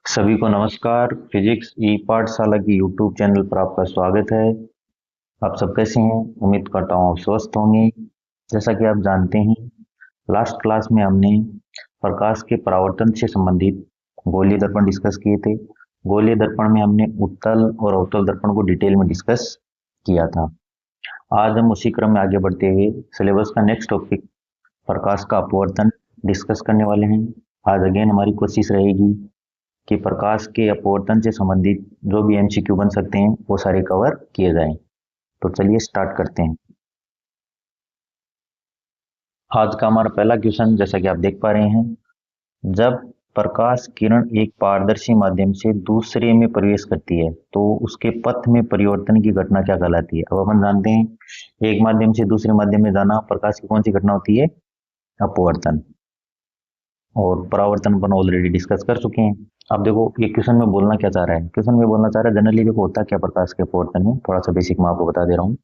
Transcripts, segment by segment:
सभी को नमस्कार। फिजिक्स ई पाठशाला की यूट्यूब चैनल पर आपका स्वागत है। आप सब कैसे हैं? उम्मीद करता हूँ आप स्वस्थ होंगे। जैसा कि आप जानते हैं, लास्ट क्लास में हमने प्रकाश के परावर्तन से संबंधित गोलीय दर्पण डिस्कस किए थे। गोलीय दर्पण में हमने उत्तल और अवतल दर्पण को डिटेल में डिस्कस किया था। आज हम उसी क्रम में आगे बढ़ते हुए सिलेबस का नेक्स्ट टॉपिक प्रकाश का अपवर्तन डिस्कस करने वाले हैं। आज अगेन हमारी कोशिश रहेगी कि प्रकाश के अपवर्तन से संबंधित जो भी एमसीक्यू बन सकते हैं वो सारे कवर किए जाएं। तो चलिए स्टार्ट करते हैं। आज का हमारा पहला क्वेश्चन जैसा कि आप देख पा रहे हैं, जब प्रकाश किरण एक पारदर्शी माध्यम से दूसरे में प्रवेश करती है तो उसके पथ में परिवर्तन की घटना क्या कहलाती है? अब अपन जानते हैं एक माध्यम से दूसरे माध्यम में जाना प्रकाश की कौन सी घटना होती है? अपवर्तन। और परावर्तन अपन ऑलरेडी डिस्कस कर चुके हैं। अब देखो ये क्वेश्चन में बोलना क्या चाह रहा है। क्वेश्चन में बोलना चाह रहा है जनरली देखो होता क्या प्रकाश के अपवर्तन में, थोड़ा सा बेसिक मैं आपको बता दे रहा हूँ।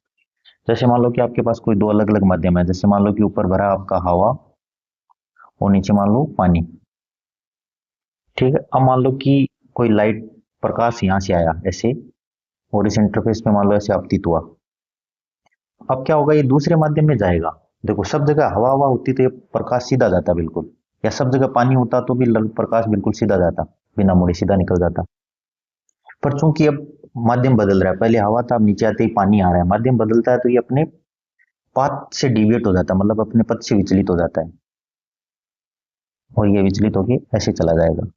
जैसे मान लो कि आपके पास कोई दो अलग अलग माध्यम है। जैसे मान लो कि ऊपर भरा आपका हवा और नीचे मान लो पानी। ठीक है, अब मान लो कि कोई लाइट प्रकाश यहाँ से आया ऐसे और इस इंटरफेस पे मान लो ऐसे आपतित हुआ। अब क्या होगा, ये दूसरे माध्यम में जाएगा। देखो सब जगह हवा हवा होती तो ये प्रकाश सीधा जाता बिल्कुल, या सब जगह पानी होता तो भी प्रकाश बिल्कुल सीधा जाता, बिना मुड़े सीधा निकल जाता। पर चूंकि अब माध्यम बदल रहा है, पहले हवा था अब नीचे आते ही पानी आ रहा है, माध्यम बदलता है तो ये अपने पाथ से डिविएट हो जाता है, मतलब अपने पथ से विचलित हो जाता है और ये विचलित होकर ऐसे चला जाएगा।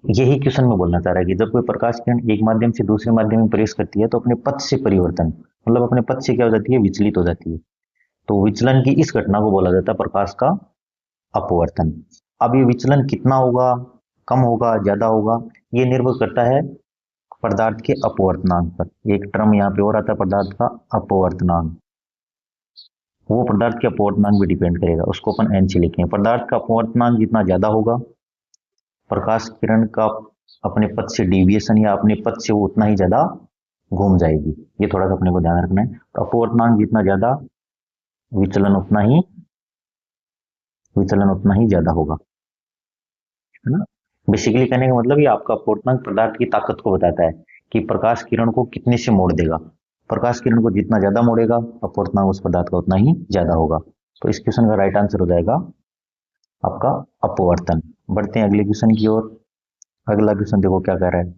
यही क्वेश्चन में बोलना चाह रहा है कि जब कोई प्रकाश किरण एक माध्यम से दूसरे माध्यम में प्रवेश करती है तो अपने पथ से परिवर्तन, मतलब अपने पथ से क्या हो जाती है? विचलित हो जाती है। तो विचलन की इस घटना को बोला जाता है प्रकाश का अपवर्तन। अब ये विचलन कितना होगा, कम होगा, ज्यादा होगा, ये निर्भर करता है पदार्थ के अपवर्तनांक पर। एक टर्म यहाँ पे और आता है पदार्थ का अपवर्तनांक। वो पदार्थ के अपवर्तनांक भी डिपेंड करेगा, उसको अपन एन से लिखेंगे। पदार्थ का अपवर्तनांक जितना ज्यादा होगा, प्रकाश किरण का अपने पथ से डिविएशन या अपने पथ से वो उतना ही ज्यादा घूम जाएगी। ये थोड़ा सा अपने को ध्यान रखना है। तो अपवर्तनांक जितना ज्यादा, विचलन उतना ही ज्यादा होगा, है ना। बेसिकली कहने का मतलब ये आपका अपवर्तनांक पदार्थ की ताकत को बताता है कि प्रकाश किरण को कितने से मोड़ देगा। प्रकाश किरण को जितना ज्यादा मोड़ेगा अपवर्तनांक उस पदार्थ का उतना ही ज्यादा होगा। तो इस क्वेश्चन का राइट आंसर हो जाएगा आपका अपवर्तन। बढ़ते हैं अगले क्वेश्चन की ओर। अगला क्वेश्चन देखो क्या कह रहा है,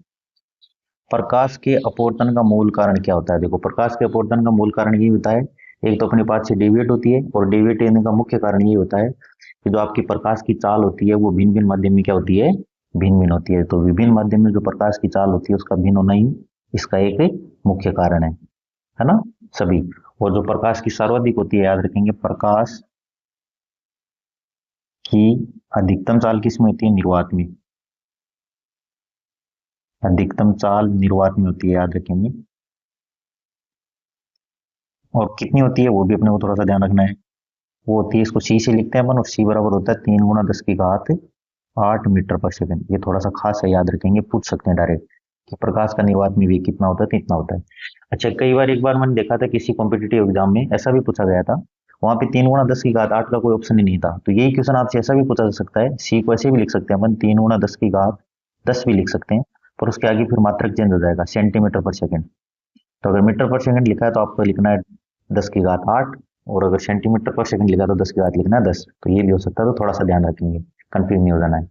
प्रकाश के अपवर्तन का मूल कारण क्या होता है? देखो प्रकाश के अपवर्तन का मूल कारण ये होता है, एक तो अपने पास से डेविएट होती है, और डेविएट होने का मुख्य कारण ये होता है कि जो आपकी प्रकाश की चाल होती है वो भिन्न भिन्न माध्यम में क्या होती है? भिन्न भिन्न होती है। तो विभिन्न माध्यम में जो प्रकाश की चाल होती है उसका भिन्न होना ही इसका एक मुख्य कारण है ना सभी। और जो प्रकाश की सर्वाधिक होती है, याद रखेंगे, प्रकाश की अधिकतम चाल किसमें होती है? निर्वात में। अधिकतम चाल निर्वात में होती है, याद रखेंगे। और कितनी होती है वो भी अपने को थोड़ा सा ध्यान रखना है। वो होती है, इसको सी से लिखते हैं अपन, और सी बराबर होता है 3 × 10⁸ ये थोड़ा सा खास है, याद रखेंगे, पूछ सकते हैं डायरेक्ट कि प्रकाश का निर्वात में वेग कितना होता है, तो इतना होता है। अच्छा, कई बार एक बार मैंने देखा था किसी कॉम्पिटेटिव एग्जाम में ऐसा भी पूछा गया था, वहां पे 3 × 10⁸ का कोई ऑप्शन ही नहीं था। तो यही क्वेश्चन आपसे ऐसा भी पूछा जा सकता है, सी को ऐसे भी लिख सकते हैं अपन, 3 × 10⁻10 भी लिख सकते हैं, पर उसके आगे फिर मात्रक चेंज हो जाएगा, सेंटीमीटर पर सेकेंड। तो अगर मीटर पर सेकंड लिखा है तो आपको लिखना है 10⁸, और अगर सेंटीमीटर पर सेकंड लिखा है तो 10⁸ लिखना है 10। तो ये भी हो सकता है, तो थोड़ा सा ध्यान रखेंगे, कंफ्यूज नहीं हो जाना है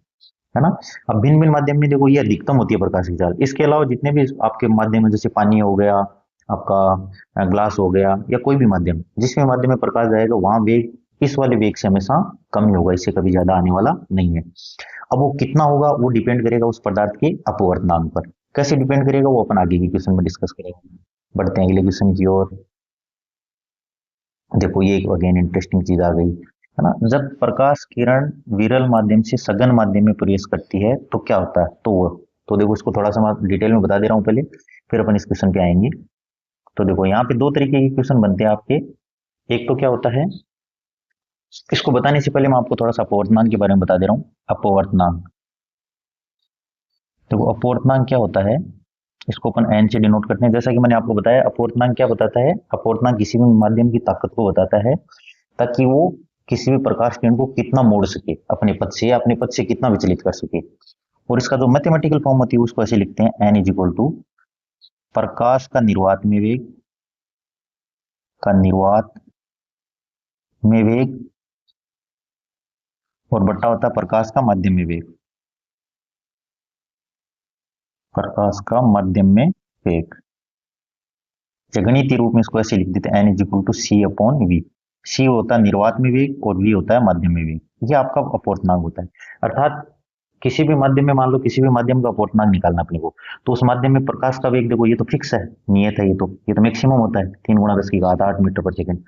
ना। अब भिन्न भिन्न माध्यम में देखो ये अधिकतम होती है प्रकाश की चाल। इसके अलावा जितने भी आपके माध्यम है, जैसे पानी हो गया, आपका ग्लास हो गया, या कोई भी माध्यम, जिसमें माध्यम में प्रकाश जाएगा वहां वेग इस वाले वेग से हमेशा कम ही होगा, इससे कभी ज्यादा आने वाला नहीं है। अब वो कितना होगा वो डिपेंड करेगा उस पदार्थ के अपवर्तनांक पर। कैसे डिपेंड करेगा वो अपन आगे की क्वेश्चन में डिस्कस करेंगे। बढ़ते हैं अगले क्वेश्चन की ओर। देखो ये एक अगेन इंटरेस्टिंग चीज आ गई, है ना। जब प्रकाश किरण विरल माध्यम से सघन माध्यम में प्रवेश करती है तो क्या होता है? तो देखो इसको थोड़ा सा मैं डिटेल में बता दे रहा हूँ पहले, फिर अपन इस क्वेश्चन पे आएंगे। तो देखो यहाँ पे दो तरीके के क्वेश्चन बनते हैं आपके। एक तो क्या होता है, इसको बताने से पहले मैं आपको थोड़ा सा अपवर्तनांक के बारे में बता दे रहा हूँ। अपवर्तनांक, देखो अपवर्तनांक क्या होता है, इसको अपन एन से डिनोट करते हैं। जैसा कि मैंने आपको बताया, अपवर्तनांक क्या बताता है? अपवर्तनांक किसी भी माध्यम की ताकत को बताता है, ताकि वो किसी भी प्रकाश किरण को कितना मोड़ सके अपने पथ से, या अपने पथ से कितना विचलित कर सके। और इसका जो मैथमेटिकल फॉर्म होती है उसको ऐसे लिखते हैं n इज इक्वल टू प्रकाश का निर्वात में वेग, का निर्वात में वेग, और बट्टा होता है प्रकाश का माध्यम में वेग, प्रकाश का माध्यम में वेग। गणितीय रूप में इसको ऐसे लिख देते हैं n is equal to C upon V. C होता है निर्वात में वेग और वी होता है माध्यम में वेग। ये आपका अपूर्णांक होता है। अर्थात किसी भी माध्यम में, मान लो किसी भी माध्यम का अपूर्णांक निकालना अपने को, तो उस माध्यम में प्रकाश का वेग देखो, ये तो फिक्स है, नियत है, ये तो मैक्सिमम होता है 3 गुणा 10 की घात 8 मीटर पर सेकंड।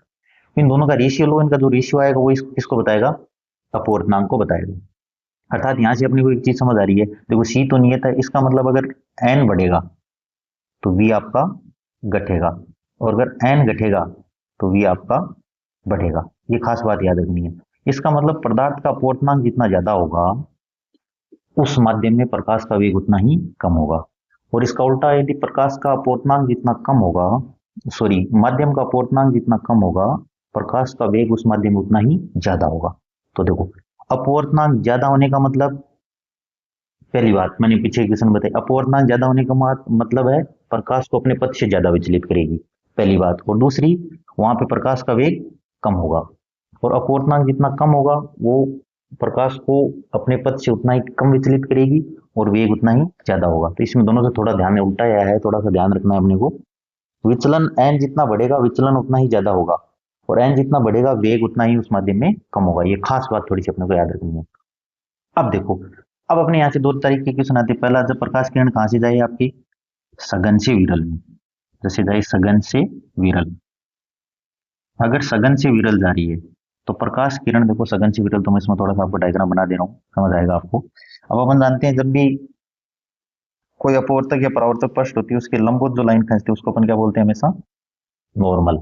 इन दोनों का रेशियो लो, इनका जो रेशियो आएगा वो इसको बताएगा, अपूर्णांक को बताएगा। अर्थात यहां से अपने को एक चीज समझ आ रही है, देखो सी तो नियत है, इसका मतलब अगर एन बढ़ेगा तो वी आपका घटेगा, और अगर एन घटेगा तो वी आपका बढ़ेगा। ये खास बात याद रखनी है। इसका मतलब पदार्थ का अपूर्णांक जितना ज्यादा होगा उस माध्यम में प्रकाश का वेग उतना ही कम होगा। और इसका उल्टा, यदि प्रकाश का अपूर्णांक जितना कम होगा, सॉरी, माध्यम का अपूर्णांक जितना कम होगा, प्रकाश का वेग उस माध्यम में उतना ही ज्यादा होगा। तो देखो, अपवर्तनांक ज्यादा होने का मतलब, पहली बात मैंने पीछे क्वेश्चन बताई, अपवर्तनांक ज्यादा होने का मतलब है प्रकाश को अपने पथ से ज्यादा विचलित करेगी, पहली बात। और दूसरी, वहां पे प्रकाश का वेग कम होगा, और अपवर्तनांक जितना कम होगा वो प्रकाश को अपने पथ से उतना ही कम विचलित करेगी और वेग उतना ही ज्यादा होगा। तो इसमें दोनों से थोड़ा ध्यान उल्टा आया है, थोड़ा सा ध्यान रखना है अपने को। विचलन एन जितना बढ़ेगा विचलन उतना ही ज्यादा होगा, और एन जितना बढ़ेगा वेग उतना ही उस माध्यम में कम होगा। ये खास बात थोड़ी सी अपने को याद रखनी है। अब देखो, अब अपने यहाँ से दो तरीके के क्वेश्चन आते हैं। पहला, जब प्रकाश किरण कहां से जाए आपकी सघन से विरल में, जैसे जाए सघन से विरल, अगर सघन से विरल जा रही है तो प्रकाश किरण, देखो सघन से विरल, तो मैं इसमें थोड़ा सा आपको डायग्राम बना दे रहा हूँ, समझ आएगा आपको। अब अपन जानते हैं जब भी कोई अपवर्तक या परावर्तक पृष्ठ होती है उसके लंबवत जो लाइन खींचती है उसको अपन क्या बोलते हैं हमेशा, नॉर्मल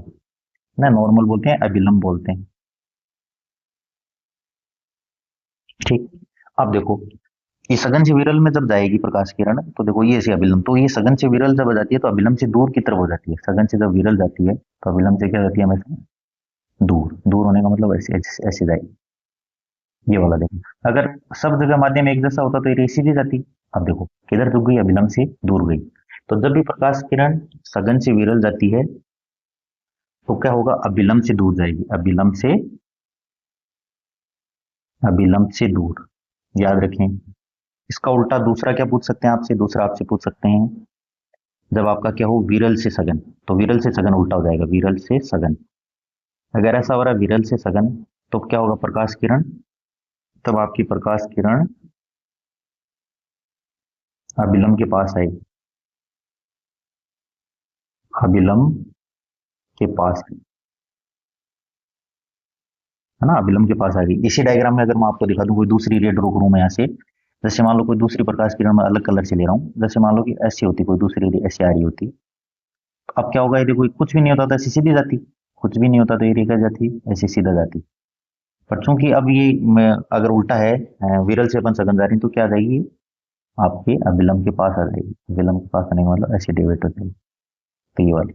ना, नॉर्मल बोलते हैं, अभिलंब बोलते हैं। ठीक। अब देखो, ये सघन से विरल में जब जाएगी प्रकाश किरण, तो देखो ये ऐसे अभिलंब, तो ये सघन से विरल जब जाती है तो अभिलंब से दूर की तरफ हो जाती है। सघन से जब विरल जाती है तो अभिलंब से क्या जाती है हमेशा, दूर। दूर होने का मतलब ऐसे ऐसे ऐसे जाएगी, ये वाला देखो। अगर सब जगह माध्यम एक जैसा होता तो ये सीधी जाती। अब देखो किधर रुक गई, अभिलंब से दूर गई। तो जब भी प्रकाश किरण सघन से विरल जाती है तो क्या होगा, अभिलंब से दूर जाएगी, अभिलंब से दूर, याद रखें। इसका उल्टा दूसरा क्या पूछ सकते हैं आपसे, दूसरा आपसे पूछ सकते हैं, जब आपका क्या हो विरल से सघन, तो विरल से सघन उल्टा हो जाएगा, विरल से सघन। अगर ऐसा हो रहा है विरल से सघन, तो क्या होगा प्रकाश किरण, तब आपकी प्रकाश किरण अभिलंब के पास आएगी, अभिलंब के पास, है ना, अभिलंब के पास आ गई। इसी डायग्राम में अगर मैं आपको दिखा दूं, कोई दूसरी रेड रोक रूम है यहाँ से, जैसे मान लो कोई दूसरी प्रकाश किरण में अलग कलर से ले रहा हूँ, जैसे मान लो कि ऐसी होती, कोई दूसरी रे ऐसी आ रही होती, तो अब क्या होगा, ये देखो कुछ भी नहीं होता था ऐसी सीधी जाती, कुछ भी नहीं होता तो ये रेखा जाती ऐसी सीधा जाती। पर चूंकि अब ये अगर उल्टा है, विरल से अपन सघन जा रही है, तो क्या आ जाएगी, आपके अभिलंब के पास आ जाएगी। अभिलंब के पास आने का मतलब ऐसे डेविएट हो जाएगी। तो ये वाली,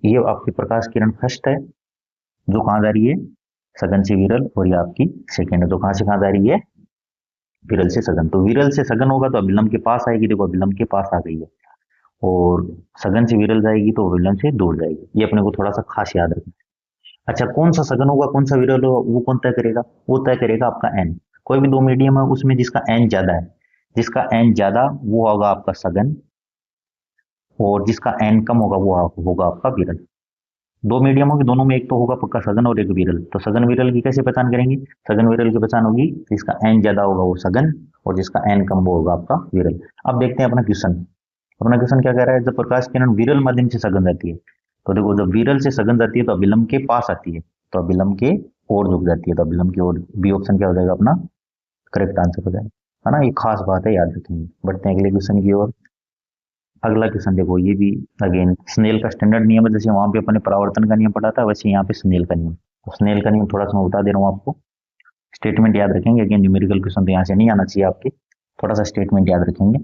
ये आपकी प्रकाश किरण फर्स्ट है जो कहाँ जा रही है, सघन से विरल, और ये आपकी सेकेंड है जो कहाँ से कहाँ जा रही है, विरल से सघन। तो विरल से सघन होगा तो अभिलंब के पास आएगी, देखो अभिलंब के पास आ गई है, और सघन से विरल जाएगी तो अभिलंब से दूर जाएगी। ये अपने को थोड़ा सा खास याद रखना। अच्छा, कौन सा सघन होगा कौन सा विरल होगा वो कौन तय करेगा, वो तय करेगा आपका एन। कोई भी दो मीडियम है उसमें जिसका एन ज्यादा है, जिसका एन ज्यादा वो होगा आपका सघन, और जिसका एन कम होगा वो होगा आपका विरल। दो मीडियम होगी, दोनों में एक तो होगा पक्का सघन और एक विरल। तो सघन विरल की कैसे पहचान करेंगे, सघन विरल की पहचान होगी जिसका एन ज्यादा होगा वो सघन, और जिसका एन कम वो होगा आपका विरल। अब देखते हैं अपना क्वेश्चन। अपना क्वेश्चन क्या कह रहा है, जब प्रकाश किरण विरल माध्यम से सघन जाती है, तो देखो जब विरल से सघन जाती है तो अभिलंब के पास आती है, तो अभिलंब के ओर झुक जाती है, तो अभिलंब की ओर, बी ऑप्शन क्या हो जाएगा अपना करेक्ट आंसर हो जाएगा, है ना। ये खास बात है, याद रखेंगे। बढ़ते हैं अगले क्वेश्चन की ओर। अगला क्वेश्चन देखो, ये भी अगेन स्नेल का स्टैंडर्ड नियम है, जैसे वहां पे अपने परावर्तन का नियम पढ़ा था वैसे यहाँ पे स्नेल का नियम। तो स्नेल का नियम थोड़ा सा मैं बता दे रहा हूँ आपको, स्टेटमेंट याद रखेंगे। अगेन न्यूमेरिकल क्वेश्चन तो यहाँ से नहीं आना चाहिए आपके, थोड़ा सा स्टेटमेंट याद रखेंगे।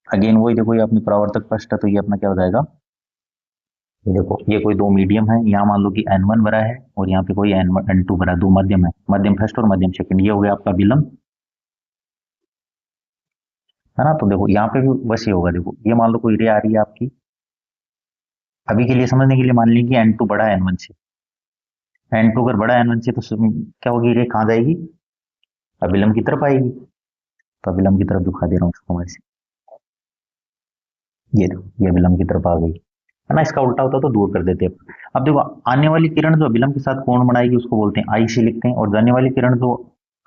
अगेन वही देखो, ये अपनी परावर्तक पृष्ठ है, तो ये अपना क्या हो जाएगा, ये देखो ये कोई दो मीडियम है, यहाँ मान लो कि N1 भरा है और यहाँ पे कोई N2 भरा है, दो मध्यम है, मध्यम फर्स्ट और मध्यम सेकंड। ये हो गया आपका विलंब, है ना। तो देखो यहाँ पे भी बस ये होगा, देखो ये मान लो कोई रे आ रही है आपकी, अभी के लिए समझने के लिए मान लीजिए N2 बड़ा है N1 से, N2 अगर बड़ा है N1 से तो क्या होगी, रे कहाँ जाएगी, अभिलंब की तरफ आएगी। तो अभिलंब की तरफ दिखा दे रहा हूँ उसको मैं ऐसे, ये देखो ये अभिलंब की तरफ आ गई, है ना। इसका उल्टा होता तो दूर कर देते। अब देखो आने वाली किरण जो अभिलंब के साथ कोण बनाएगी उसको बोलते हैं आई सी लिखते हैं, और जाने वाली किरण जो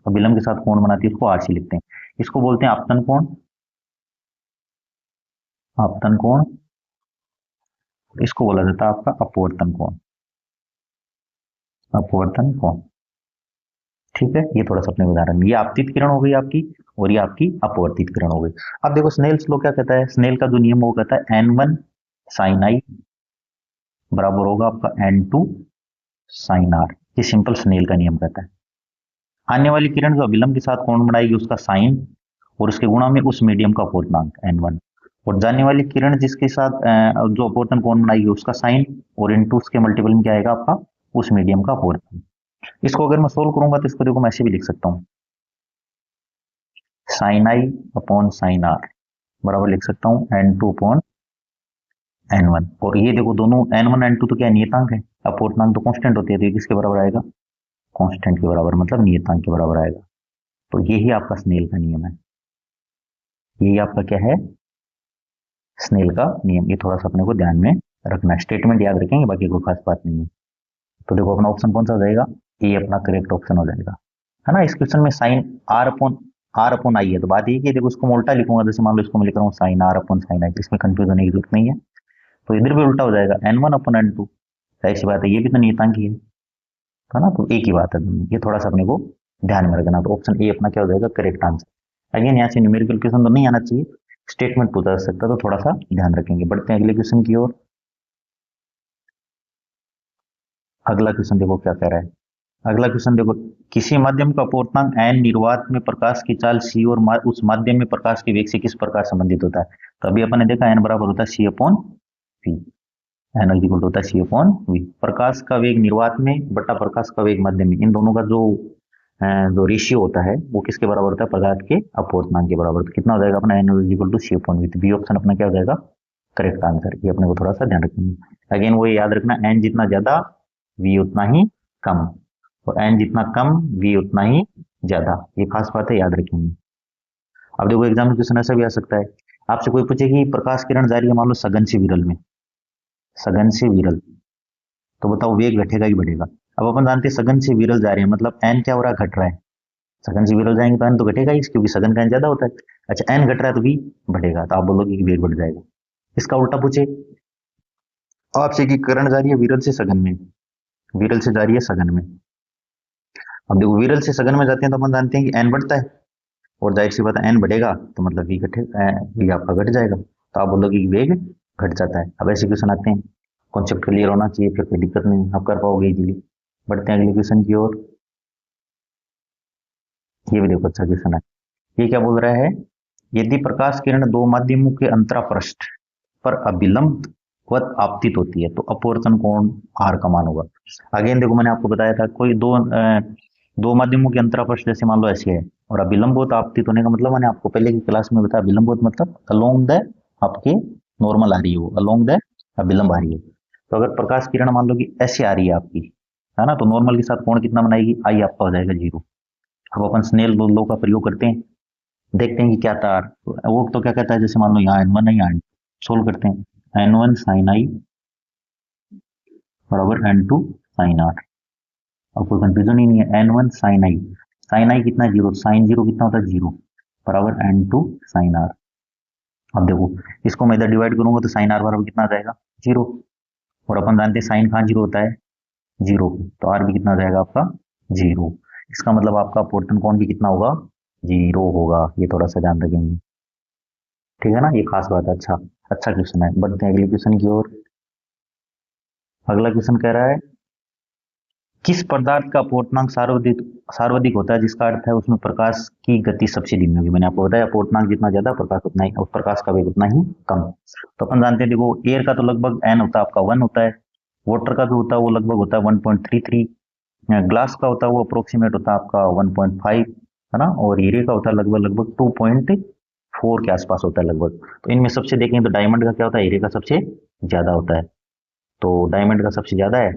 अभिलंब के साथ कोण बनाती है उसको आर सी लिखते हैं। इसको बोलते हैं आपतन कोण, आपतन कोण। इसको बोला जाता है आपका अपवर्तन कोण, अपवर्तन कोण। ठीक है, ये थोड़ा सा अपने उदाहरण, ये आपतित किरण हो गई आपकी, और ये आपकी अपवर्तित किरण हो गई। अब देखो स्नेल्स लॉ क्या कहता है, स्नेल का जो नियम वो कहता है N1 साइन आई बराबर होगा आपका N2 साइन आर। ये सिंपल स्नेल का नियम कहता है। आने वाली किरण जो अभिलंब के साथ कोण बनाएगी उसका साइन, और उसके गुणा में उस मीडियम का अपूर्णांक N1, और जाने वाली किरण जिसके साथ जो अपवर्तन कोण बनाएगी उसका साइन, और इनटू उसके मल्टीपल में क्या आएगा आपका, उस मीडियम का अपवर्तन। इसको अगर मैं सोल्व करूंगा तो इसको देखो मैं ऐसे भी लिख सकता हूँ, sine i upon sine r बराबर लिख सकता हूँ N2 अपॉन N1। और ये देखो दोनों N1 N2 तो क्या नियतांक है, अपवर्तनांक तो कांस्टेंट होती है, तो ये किसके बराबर आएगा, कांस्टेंट के बराबर, मतलब नियतांक के बराबर आएगा। तो यही आपका स्नेल का नियम है, यही आपका क्या है, स्नेल का नियम। ये थोड़ा सा अपने को ध्यान में रखना है, स्टेटमेंट याद रखेंगे, बाकी कोई खास बात नहीं है। तो देखो अपना ऑप्शन कौन सा हो जाएगा, ये अपना करेक्ट ऑप्शन हो जाएगा, है ना। इस क्वेश्चन में साइन आर अपॉन आई है, तो बात ये कि देखो उसको मैं उल्टा लिखूंगा, जैसे मान लो इसको मैं लिख रहा हूँ साइन आर अपॉन साइन आई, इसमें कंफ्यूज होने की जरूरत नहीं है। तो इधर भी उल्टा हो जाएगा N1 अपॉन N2, ऐसी बात है, ये भी तो नियतांक ही है ना। तो एक ही बात है दोनों, ये थोड़ा सा अपने को ध्यान में रखना। तो ऑप्शन ए अपना क्या हो जाएगा, करेक्ट आंसर। अगेन यहाँ से न्यूमेरिकल क्वेश्चन तो नहीं आना चाहिए, स्टेटमेंट पूछा जा सकता है, तो थोड़ा सा ध्यान रखेंगे। बढ़ते हैं अगले क्वेश्चन की ओर। अगला क्वेश्चन देखो क्या कह रहा है, अगला क्वेश्चन देखो, किसी माध्यम का अपूर्णांक n निर्वात में प्रकाश की चाल c और उस माध्यम में प्रकाश के वेग से किस प्रकार संबंधित होता है। तो अभी अपन ने देखा n बराबर होता है c upon v, n equal होता है c अपॉन v। प्रकाश का वेग निर्वात में बटा प्रकाश का वेग माध्यम में, इन दोनों का जो रेशियो होता है वो किसके बराबर होता है, पदार्थ के अपवर्तनांक के बराबर। तो कितना हो जाएगा अपना n equal to c upon v, तो बी ऑप्शन अपना क्या हो जाएगा, करेक्ट आंसर। ये अपने को थोड़ा सा ध्यान रखेंगे। अगेन वो याद रखना, n जितना ज्यादा v उतना ही कम, और n जितना कम v उतना ही ज्यादा, ये खास बात है, याद रखेंगे। अब देखो एग्जाम में क्वेश्चन ऐसा भी आ सकता है, आपसे कोई पूछे कि प्रकाश किरण जा रही है मान लो सघन से विरल में, सघन से विरल, तो बताओ वेग घटेगा ही बढ़ेगा। अब अपन जानते हैं सघन से विरल जा रहे हैं, मतलब एन क्या हो रहा है, घट रहा है। सघन से विरल जाएंगे तो एन तो घटेगा ही, क्योंकि सघन का एन ज्यादा होता है। अच्छा एन घट रहा है तो वी बढ़ेगा, तो आप बोलोगे कि वेग बढ़ जाएगा। इसका उल्टा पूछे आपसे कि किरण जा रही है विरल से सघन में, विरल से जा रही है सघन में। अब देखो विरल से सघन में जाते हैं तो अपन जानते हैं कि एन बढ़ता है, और जाहिर सी बात है एन बढ़ेगा तो मतलब वी घटे, वी आपका घट जाएगा, तो आप बोलोगे कि वेग घट जाता है। अब ऐसे क्वेश्चन आते हैं, कॉन्सेप्ट क्लियर होना चाहिए, फिर कोई दिक्कत नहीं, आप कर पाओगे इजीली। बढ़ते हैं अगले क्वेश्चन की ओर। ये भी देखो अच्छा क्वेश्चन है, ये क्या बोल रहा है, यदि प्रकाश किरण दो माध्यमों के अंतरापृष्ठ पर अभिलंब वत आपतित होती है तो अपवर्तन कोण आर का मान होगा। अगेन देखो मैंने आपको बताया था, कोई दो माध्यमों के अंतरापृष्ठ जैसे मान लो ऐसे है, और अभिलंबवत आपतित होने का मतलब मैंने आपको पहले की क्लास में बताया, अभिलंबवत मतलब अलोंग द आपके नॉर्मल आ रही है, वो अलोंग द अभिलंब आ रही है। तो अगर प्रकाश किरण मान लो कि ऐसे आ रही है आपकी, है ना, तो नॉर्मल के साथ कोण कितना बनाएगी, आई आपका हो जाएगा 0। अब अपन स्नेल लॉ का प्रयोग करते हैं, देखते हैं कि क्या था, वो तो क्या कहता है, जैसे मान लो यहाँ N1 है, यहाँ सोल्व करते हैं, N1 साइन आई बराबर N2 साइन आर। अब कोई कंफ्यूजन ही नहीं है, N1 साइन आई कितना 0, साइन 0 कितना होता है 0 बराबर N2 साइन आर। अब देखो इसको मैं इधर डिवाइड करूंगा तो साइन आर बराबर कितना आ जाएगा 0, और अपन जानते हैं साइन कहाँ 0 होता है 0, तो आर भी कितना आ जाएगा आपका 0। इसका मतलब आपका अपवर्तन कोण भी कितना होगा 0 होगा, ये थोड़ा सा ध्यान रखेंगे, ठीक है ना, ये खास बात है। अच्छा अच्छा क्वेश्चन है। बढ़ते हैं अगले क्वेश्चन की ओर। अगला क्वेश्चन कह रहा है, किस पदार्थ का अपवर्तनांक सर्वाधिक सर्वाधिक होता है, जिसका अर्थ है उसमें प्रकाश की गति सबसे धीमी होगी। मैंने आपको बताया अपवर्तनांक जितना ज्यादा प्रकाश उतना ही, और प्रकाश का वेग उतना ही कम। तो अपन जानते हैं देखो एयर का तो लगभग एन होता है आपका 1 होता है, वाटर का जो होता है वो लगभग होता है 1.33, ग्लास का होता है वो अप्रोक्सीमेट होता है आपका 1.5, है ना, और हीरे का होता है लगभग लगभग 2.4। 4 के आसपास होता है लगभग। तो इनमें सबसे देखें तो डायमंड का क्या होता है, हीरे का सबसे ज्यादा होता है। तो डायमंड का सबसे ज्यादा है,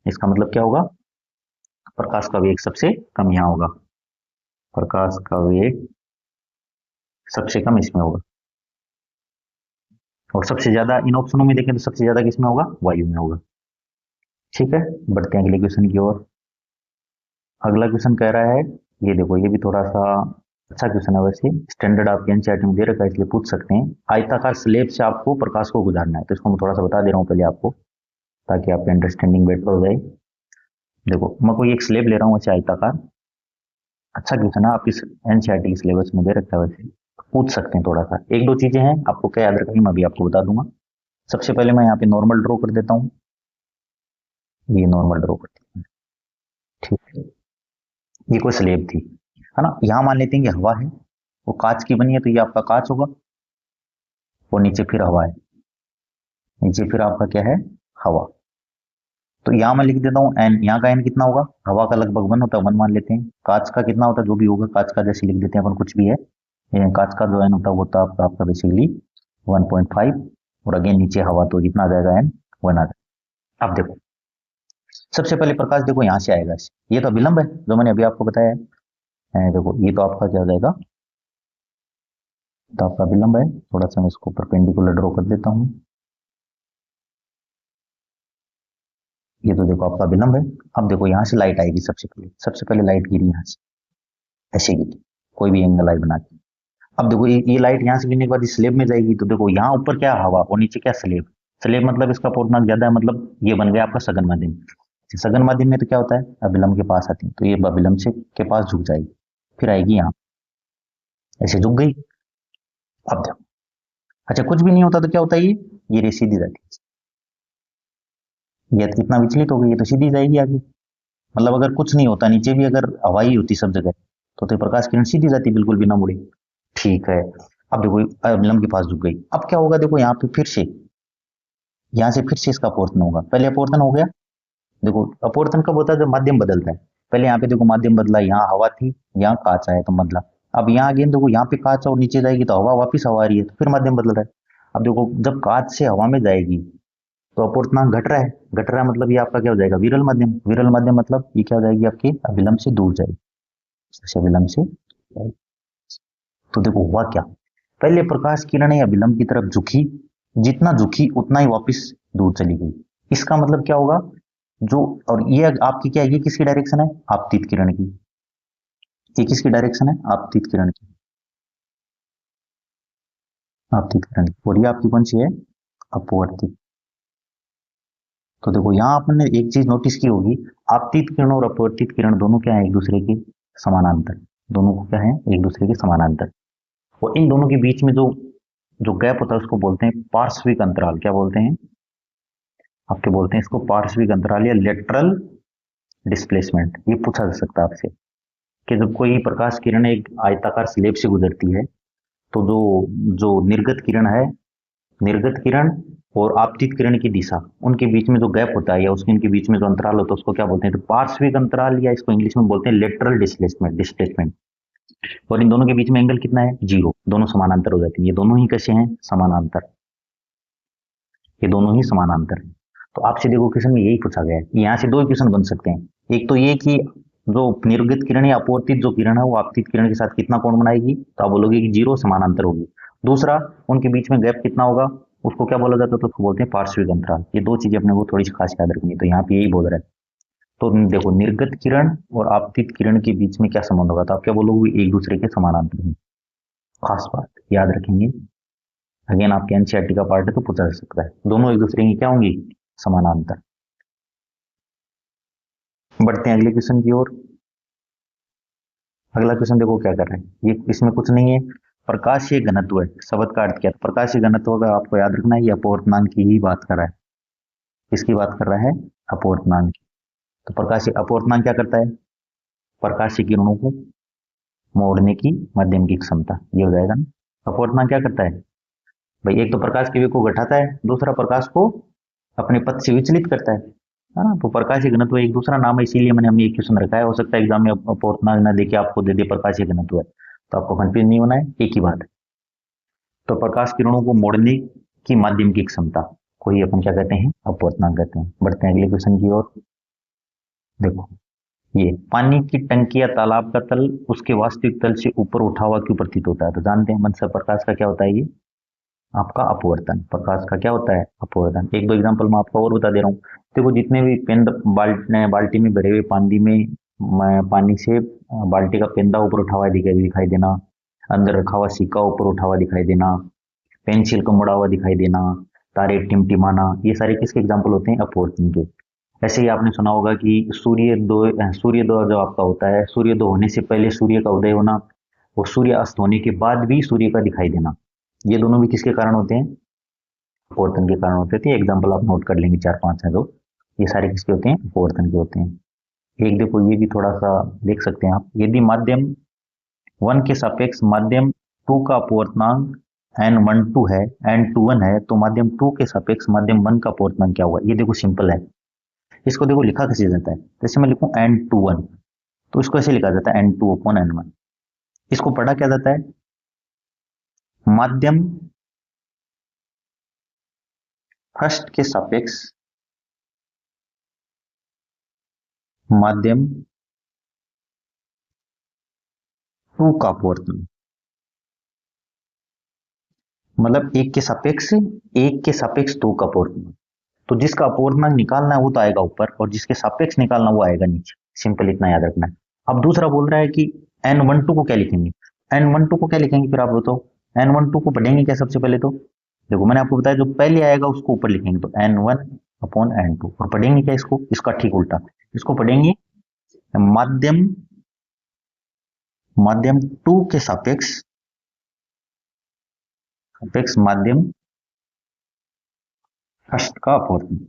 इसका मतलब क्या होगा, प्रकाश का वेग सबसे कम यहाँ होगा, प्रकाश का वेग सबसे कम इसमें होगा। और सबसे ज्यादा इन ऑप्शनों में देखें तो सबसे ज्यादा किसमें होगा, वायु में होगा। ठीक है, बढ़ते हैं अगले क्वेश्चन की ओर। अगला क्वेश्चन कह रहा है, ये देखो ये भी थोड़ा सा अच्छा क्वेश्चन है, वैसे स्टैंडर्ड आपके एनसीईआरटी में दे रखा है इसलिए पूछ सकते हैं। आयताकार स्लेब से आपको प्रकाश को गुजारना है, तो इसको मैं थोड़ा सा बता दे रहा हूँ पहले आपको, ताकि आपकी अंडरस्टैंडिंग बेटर हो जाए। देखो मैं कोई एक स्लेब ले रहा हूँ, वैसे आयताकार, अच्छा क्वेश्चन है, आपकी एनसीईआरटी के सिलेबस में दे रखा है, वैसे पूछ सकते हैं। थोड़ा सा एक दो चीजें हैं, आपको क्या याद रखनी मैं अभी आपको बता दूंगा। सबसे पहले मैं यहाँ पे नॉर्मल ड्रॉ कर देता हूँ, ये नॉर्मल ड्रॉ कर देता हूँ। ठीक है, ये कोई स्लेब थी, है ना। यहाँ मान लेते हैं कि हवा है, वो कांच की बनी है, तो ये आपका कांच होगा, और नीचे फिर हवा है, नीचे फिर आपका क्या है, हवा। तो यहाँ मैं लिख देता हूँ एन, यहाँ का एन कितना होगा, हवा का लगभग 1 होता है, 1 मान लेते हैं। कांच का कितना होता है, जो भी होगा कांच का, जैसे लिख देते हैं अपन, कुछ भी है, कांच का जो एन होता है वो होता है आपका बेसिकली 1.5, और अगेन नीचे हवा, तो कितना आ जाएगा, एन 1 आ जाएगा। अब देखो सबसे पहले प्रकाश देखो यहाँ से आएगा, ये तो विलंब है जो मैंने अभी आपको बताया है। देखो ये तो आपका क्या हो जाएगा, तो आपका विलंब है। थोड़ा सा मैं इसको परपेंडिकुलर ड्रॉ कर देता हूँ, ये तो देखो आपका विलंब है। अब देखो यहाँ से लाइट आएगी, सबसे पहले लाइट गिरी यहाँ से, ऐसे गिरी, कोई भी एंगल लाइट बना के। अब देखो ये लाइट यहाँ से गिरने के बाद इस स्लेब में जाएगी, तो देखो यहाँ ऊपर क्या हवा और नीचे क्या स्लेब, स्लेब मतलब इसका पूर्णांक ज्यादा है, मतलब ये बन गया आपका सघन माध्यम। सघन माध्यम में तो क्या होता है, अभिलंब के पास आती है, तो ये अभिलंब से के पास झुक जाएगी, फिर आएगी यहाँ, ऐसे झुक गई। अब देखो, अच्छा कुछ भी नहीं होता तो क्या होता है, ये रे सीधी जाती है, ये इतना विचलित हो गई, ये तो सीधी जाएगी आगे। मतलब अगर कुछ नहीं होता, नीचे भी अगर हवा ही होती सब जगह, तो प्रकाश किरण सीधी जाती बिल्कुल बिना मुड़े। ठीक है, अब देखो अभिलंब के पास झुक गई। अब क्या होगा, देखो यहाँ पे फिर से, यहाँ से फिर से इसका अपवर्तन होगा। पहले अपवर्तन हो गया, देखो अपवर्तन कब होता है, जब माध्यम बदलता है। पहले यहाँ पे देखो माध्यम बदला, यहाँ हवा थी, यहाँ कांच आया तो बदला। अब यहाँ अगेन देखो, यहाँ पे कांच और नीचे जाएगी तो हवा वापिस हवा आ रही है, तो फिर माध्यम बदल रहा है। अब देखो जब कांच से हवा में जाएगी तो अपवर्तनांक घट रहा है, घट रहा है मतलब ये आपका क्या हो जाएगा, विरल माध्यम। विरल माध्यम मतलब ये क्या हो जाएगी, आपकी अभिलंब से दूर जाएगी, अभिलंब से। तो देखो हुआ क्या, पहले प्रकाश किरणें अभिलंब की तरफ झुकी, जितना झुकी उतना ही वापस दूर चली गई। इसका मतलब क्या होगा, जो, और ये आपकी क्या है, ये किसकी डायरेक्शन है, आपतित किरण की। ये किसकी डायरेक्शन है, आपतित किरण की, आपतित किरण की। और ये आपकी कौन सी है, अपवर्तित। तो देखो यहाँ आपने एक चीज नोटिस की होगी, आपतित किरण और अपवर्तित किरण दोनों क्या है, एक दूसरे के समानांतर, दोनों को क्या है, एक दूसरे के समानांतर। और इन दोनों के बीच में जो जो गैप होता है उसको बोलते हैं पार्श्विक अंतराल। क्या बोलते हैं, आपके बोलते हैं इसको पार्श्विक अंतराल या लेटरल डिस्प्लेसमेंट। ये पूछा जा सकता है आपसे कि जब कोई प्रकाश किरण एक आयताकार स्लेब से गुजरती है, तो जो जो निर्गत किरण है, निर्गत किरण और आपतित किरण की दिशा, उनके बीच में जो गैप होता है या उसके इनके बीच में जो अंतराल होता है उसको क्या बोलते हैं, तो पार्श्विक अंतराल, या इसको इंग्लिश में बोलते हैं लेटरल डिस्प्लेसमेंट, डिस्प्लेसमेंट। और इन दोनों के बीच में एंगल कितना है, 0, दोनों समानांतर हो जाती है। ये दोनों ही कैसे हैं, समानांतर, ये दोनों ही समानांतर है। तो आपसे देखो क्वेश्चन में यही पूछा गया है, यहाँ से 2 क्वेश्चन बन सकते हैं। एक तो ये कि जो निर्गत किरण या अपवर्तित जो किरण है वो आपतित किरण के साथ कितना कोण बनाएगी, तो आप बोलोगे कि 0, समानांतर होगी। दूसरा, उनके बीच में गैप कितना होगा, उसको क्या बोला जाता है, तो उसको बोलते हैं पार्श्विक अंतराल। ये 2 चीजें अपने को थोड़ी सी खास याद रखनी है, तो यहाँ पे यही बोल रहा है। तो देखो निर्गत किरण और आपतित किरण के बीच में क्या संबंध होगा, तो आप क्या बोलोगे, एक दूसरे के समानांतर हैं। खास बात याद रखेंगे, अगेन आपके एनसीईआरटी का पार्ट है तो पूछा जा सकता है, दोनों एक दूसरे की क्या होंगी, समानांतर। बढ़ते हैं अगले क्वेश्चन की ओर। अगला क्वेश्चन देखो क्या कर रहे हैं, ये इसमें कुछ नहीं है, प्रकाशीय घनत्व है, शब्द का अर्थ क्या है। प्रकाशीय घनत्व का आपको याद रखना है, ये अपवर्तनांक की ही बात कर रहा है। किसकी बात कर रहा है, अपवर्तनांक की। तो प्रकाशीय अपवर्तनांक क्या करता है, प्रकाशीय किरणों को मोड़ने की माध्यम की क्षमता, ये हो जाएगा ना। अपवर्तनांक क्या करता है भाई, एक तो प्रकाश के वेग को घटाता है, दूसरा प्रकाश को अपने पथ से विचलित करता है ना। तो प्रकाशीय घनत्व एक दूसरा नाम है, इसीलिए हमने एक क्वेश्चन रखा है। हो सकता है एग्जाम में अपवर्तनांक ना देके आपको दे दे प्रकाशीय घनत्व है, तो आपको कंफ्यूज नहीं होना है, एक ही बात है। तो प्रकाश किरणों को मोड़ने की माध्यम की क्षमता को ही अपन क्या कहते हैं, अपवर्तनांक कहते हैं। बढ़ते हैं अगले क्वेश्चन की ओर। देखो, ये पानी की टंकी या तालाब का तल उसके वास्तविक तल से ऊपर उठा हुआ क्यों प्रतीत होता है? तो जानते हैं मंद प्रकाश का क्या होता है, ये आपका अपवर्तन। प्रकाश का क्या होता है, अपवर्तन। एक दो एग्जांपल मैं आपको और बता दे रहा हूँ। देखो, जितने भी पेंद बाल्टी में भरे हुए पानी में पानी से बाल्टी का पेंदा ऊपर उठा हुआ दिखाई देना, अंदर रखा हुआ सिक्का ऊपर उठा हुआ दिखाई देना, पेंसिल को मुड़ा हुआ दिखाई देना, तारे टिमटिमाना, ये सारे किसके एग्जाम्पल होते हैं, अपवर्तन के। ऐसे ही आपने सुना होगा कि सूर्योदय जो आपका होता है, सूर्योदय होने से पहले सूर्य का उदय होना, और सूर्य अस्त होने के बाद भी सूर्य का दिखाई देना, ये दोनों भी किसके कारण होते हैं, अपवर्तन के कारण होते थे। एग्जाम्पल आप नोट कर लेंगे, 4-5 है दो, ये सारे किसके होते हैं, अपवर्तन के होते हैं। एक देखो, ये भी थोड़ा सा देख सकते हैं आप। यदि माध्यम 1 के सापेक्ष माध्यम 2 का अपवर्तनांक n12 है, n21 है, तो माध्यम 2 के सापेक्ष माध्यम 1 का अपवर्तनांक क्या होगा? ये देखो सिंपल है। इसको देखो लिखा कैसे जाता है, जैसे मैं लिखूं n21, तो इसको ऐसे लिखा जाता है n2/n1। इसको पढ़ा क्या जाता है, माध्यम फर्स्ट के सापेक्ष माध्यम 2 का अपवर्तन, मतलब एक के सापेक्ष 2 का अपवर्तन। तो जिसका अपवर्तनांक निकालना है वो तो आएगा ऊपर, और जिसके सापेक्ष निकालना वो आएगा नीचे। सिंपल इतना याद रखना है। अब दूसरा बोल रहा है कि n12 को क्या लिखेंगे, n12 को क्या लिखेंगे, फिर आप बताओ n12 को पढ़ेंगे क्या सबसे पहले? तो देखो, मैंने आपको बताया जो पहले आएगा उसको ऊपर लिखेंगे, तो n1/n2। और पढ़ेंगे क्या इसको, इसका ठीक उल्टा, इसको पढ़ेंगे माध्यम माध्यम 2 के सापेक्ष सापेक्ष माध्यम फर्स्ट का अपवर्तन,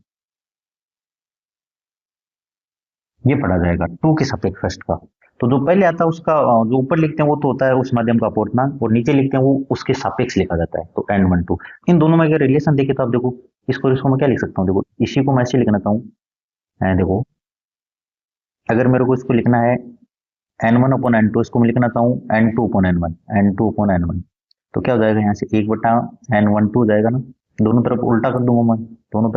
ये पढ़ा जाएगा 2 के सापेक्ष फर्स्ट का। तो जो पहले आता है उसका जो ऊपर लिखते हैं वो तो होता है उस माध्यम का अपवर्तनांक, और नीचे लिखते हैं वो उसके सापेक्ष लिखा जाता है, तो n12। इन दोनों में अगर रिलेशन देखे तो आप देखो, इसको मैं क्या लिख सकता हूँ, देखो इसी को मैं ऐसे लिखना चाहूँ, देखो अगर मेरे को इसको लिखना है n1/n2, इसको मैं लिखना चाहूँ n2/n1, तो क्या हो जाएगा, यहाँ से 1/n12 हो जाएगा ना। दोनों तरफ उल्टा कर दूंगा मैं, दोनों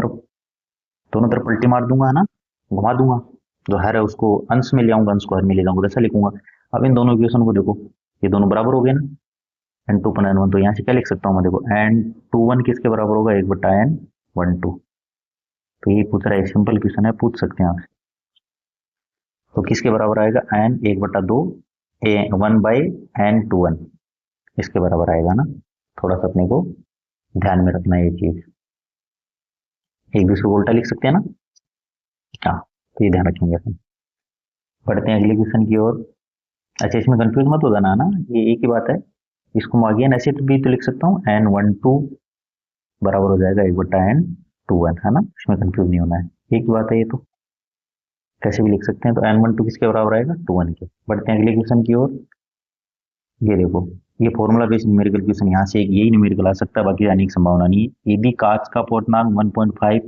तरफ पलटी मार दूंगा, है ना, घुमा दूंगा। जो हर है उसको अंश में ले आऊंगा, अंश को हर में ले जाऊंगा, वैसा लिखूंगा। अब इन दोनों इक्वेशन को देखो, ये दोनों बराबर हो गए ना, n2/n1। तो यहाँ से क्या लिख सकता हूँ मैं, देखो n21 किसके बराबर होगा, 1/n12। तो ये पूछ रहा है, सिंपल क्वेश्चन है, पूछ सकते हैं आप। तो किसके बराबर आएगा, n 1/2 1/n21, इसके बराबर आएगा ना। थोड़ा सा अपने को ध्यान में रखना है ये चीज, एक दूसरे को उल्टा लिख सकते हैं ना। हाँ, तो ये ध्यान रखेंगे अपन। बढ़ते हैं अगले क्वेश्चन की ओर। अच्छा, इसमें कंफ्यूज मत हो जाना ना, ये एक ही बात है। इसको मैं अगेन ऐसे तो भी तो लिख सकता हूँ, n12 बराबर हो जाएगा 1/n21, है ना, इसमें कंफ्यूज नहीं होना है, एक ही बात है ये तो, कैसे भी लिख सकते हैं। तो n12 किसके बराबर आएगा, 21 के। बढ़ते हैं अगले क्वेश्चन की ओर। ये देखो, ये फॉर्मूला बेस्ड न्यूमेरिकल क्वेश्चन, यहाँ से एक यही न्यूमेरिकल आ सकता है, बाकी आने की संभावना नहीं है। यदि कांच का अपवर्तनांक 1.5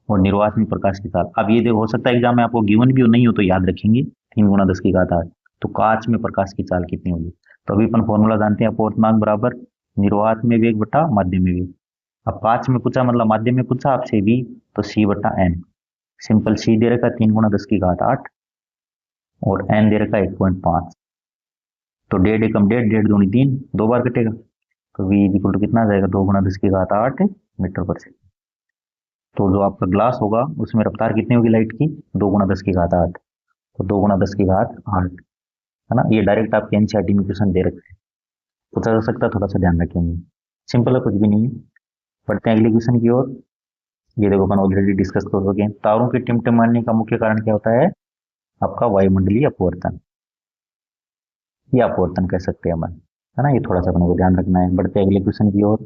और निर्वात में प्रकाश के साथ, अब ये देखो, हो सकता है एग्जाम में आपको गिवन भी नहीं हो तो याद रखेंगे, 3×10⁸ तो कांच में प्रकाश की चाल कितनी होगी। तो अभी अपन फॉर्मूला जानते हैं, अपवर्तनांक बराबर निर्वात में वेग बटा माध्यम में वेग। अब कांच में पूछा, मतलब माध्यम में पूछा आपसे भी, तो c/n। सिंपल, c दे रखा 3×10⁸ और n दे रखा 1.5। तो 1.5 एकम 1.5, 1.5 दूनी 3, 2 बार कटेगा, तो v इक्वल टू कितना आ जाएगा, 2×10⁸ मीटर पर सेकंड। तो जो आपका ग्लास होगा उसमें रफ्तार कितनी होगी लाइट की, 2×10⁸, तो 2×10⁸, है ना। ये डायरेक्ट आपके एनसीईआरटी में क्वेश्चन दे रखे हैं, पूछा जा सकता है, थोड़ा सा ध्यान रखेंगे, सिंपल है, कुछ भी नहीं है। बढ़ते हैं अगले क्वेश्चन की ओर। ये देखो, अपन ऑलरेडी डिस्कस कर चुके हैं, तारों के टिमटिमाने का मुख्य कारण क्या होता है, आपका वायुमंडलीय अपवर्तन, ये अपवर्तन कह सकते हैं अपन, है ना। ये थोड़ा सा अपने को ध्यान रखना है। बढ़ते हैं अगले क्वेश्चन की ओर।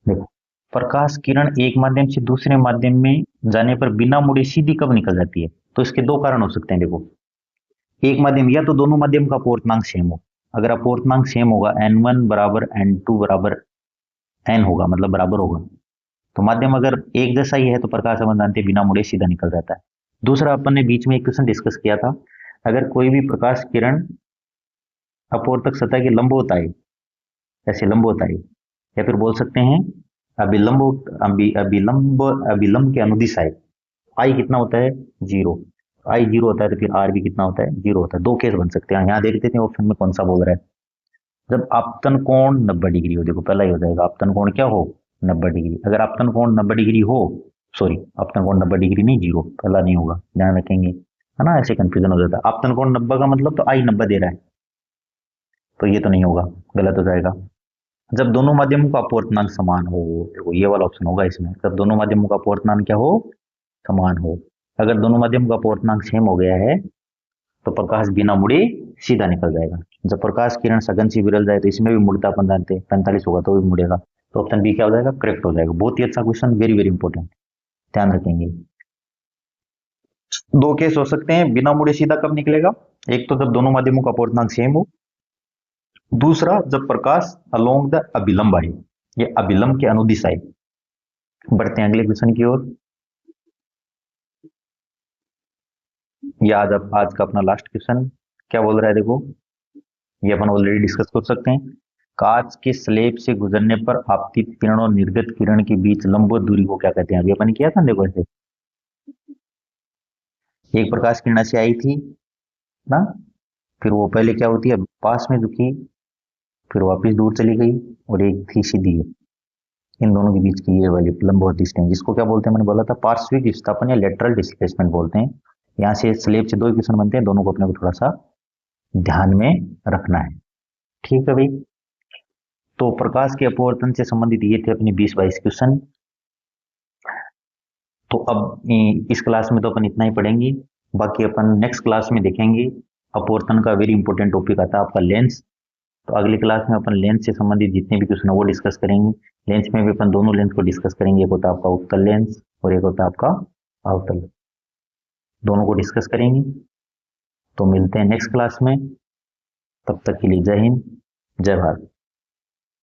देखो, प्रकाश किरण एक माध्यम से दूसरे माध्यम में जाने पर बिना मुड़े सीधी कब निकल जाती है? तो इसके दो कारण हो सकते हैं। देखो, एक माध्यम या तो दोनों माध्यम का अपवर्तनांक सेम हो, अगर अपवर्तनांक सेम होगा, n1 बराबर n2 बराबर n होगा, मतलब बराबर होगा, तो माध्यम अगर एक जैसा ही है तो प्रकाश अपन जानते हैं बिना मुड़े सीधा निकल जाता है। दूसरा, अपन ने बीच में एक क्वेश्चन डिस्कस किया था, अगर कोई भी प्रकाश किरण अपवर्तक सतह के लंबवत आए ऐसे लंब होता है, या फिर बोल सकते हैं अभिलंब के अनुदिश आए। आई कितना होता है, जीरो। आई जीरो होता है तो फिर आर भी कितना होता है, जीरो होता है। दो केस बन सकते हैं, यहाँ देख लेते हैं ऑप्शन में कौन सा बोल रहा है। जब आपतन कोण 90 डिग्री हो, देखो पहला ही हो जाएगा, आपतन कोण क्या हो, 90 डिग्री। अगर आपतन कोण 90 डिग्री हो, सॉरी आपतन कोण 90 डिग्री नहीं, जीरो, पहला नहीं होगा, ध्यान रखेंगे, है ना, ऐसे कंफ्यूजन हो जाता है। आपतन कोण 90 का मतलब तो आई 90 दे रहा है, तो ये तो नहीं होगा, गलत हो जाएगा। जब दोनों माध्यमों का अपवर्तनांक समान हो, देखो ये वाला ऑप्शन होगा इसमें, जब दोनों माध्यमों का अपवर्तनांक क्या हो, समान हो। अगर दोनों माध्यमों का अपवर्तनांक सेम हो गया है तो प्रकाश बिना मुड़े सीधा निकल जाएगा। जब प्रकाश किरण सघन से विरल जाए तो इसमें भी मुड़ता अपन जानते हैं, 45 होगा तो भी मुड़ेगा, तो ऑप्शन बी क्या हो जाएगा, करेक्ट हो जाएगा। बहुत ही अच्छा क्वेश्चन, वेरी वेरी इंपॉर्टेंट, ध्यान रखेंगे। दो केस हो सकते हैं, बिना मुड़े सीधा कब निकलेगा, एक तो जब दोनों माध्यमों का अपवर्तनांक सेम हो, दूसरा जब प्रकाश अलोंग द अभिलंब आए, ये अभिलंब के अनुदिश आए। बढ़ते हैं अगले क्वेश्चन की ओर। ये आज का अपना लास्ट क्वेश्चन क्या बोल रहा है, देखो ये अपन ऑलरेडी डिस्कस कर सकते हैं। कांच के स्लेब से गुजरने पर आपतित किरण और निर्गत किरण के बीच लंबवत दूरी को क्या कहते हैं, अभी अपन किया था देखो ऐसे। एक प्रकाश किरण से आई थी ना, फिर वो पहले क्या होती है, पास में रुकी, फिर वापस दूर चली गई, और एक थी सीधी। इन दोनों के बीच की ये वाली लंबवत डिस्टेंस, जिसको क्या बोलते हैं, मैंने बोला था पार्श्विक विस्थापन या लेटरल डिस्प्लेसमेंट बोलते हैं। यहाँ से स्लेब से दो इक्वेशन बनते हैं, दोनों को अपने को थोड़ा सा ध्यान में रखना है, ठीक है भाई। तो प्रकाश के अपवर्तन से संबंधित ये थे अपने 20-22 क्वेश्चन। तो अब इस क्लास में तो अपन इतना ही पढ़ेंगे, बाकी अपन नेक्स्ट क्लास में देखेंगे। अपवर्तन का वेरी इंपॉर्टेंट टॉपिक आता है आपका लेंस, तो अगली क्लास में अपन लेंस से संबंधित जितने भी क्वेश्चन है वो डिस्कस करेंगे। लेंस में भी अपन दोनों लेंस को डिस्कस करेंगे, एक होता है आपका उत्तल लेंस और एक होता है आपका अवतल, दोनों को डिस्कस करेंगे। तो मिलते हैं नेक्स्ट क्लास में, तब तक के लिए जय हिंद, जय भारत।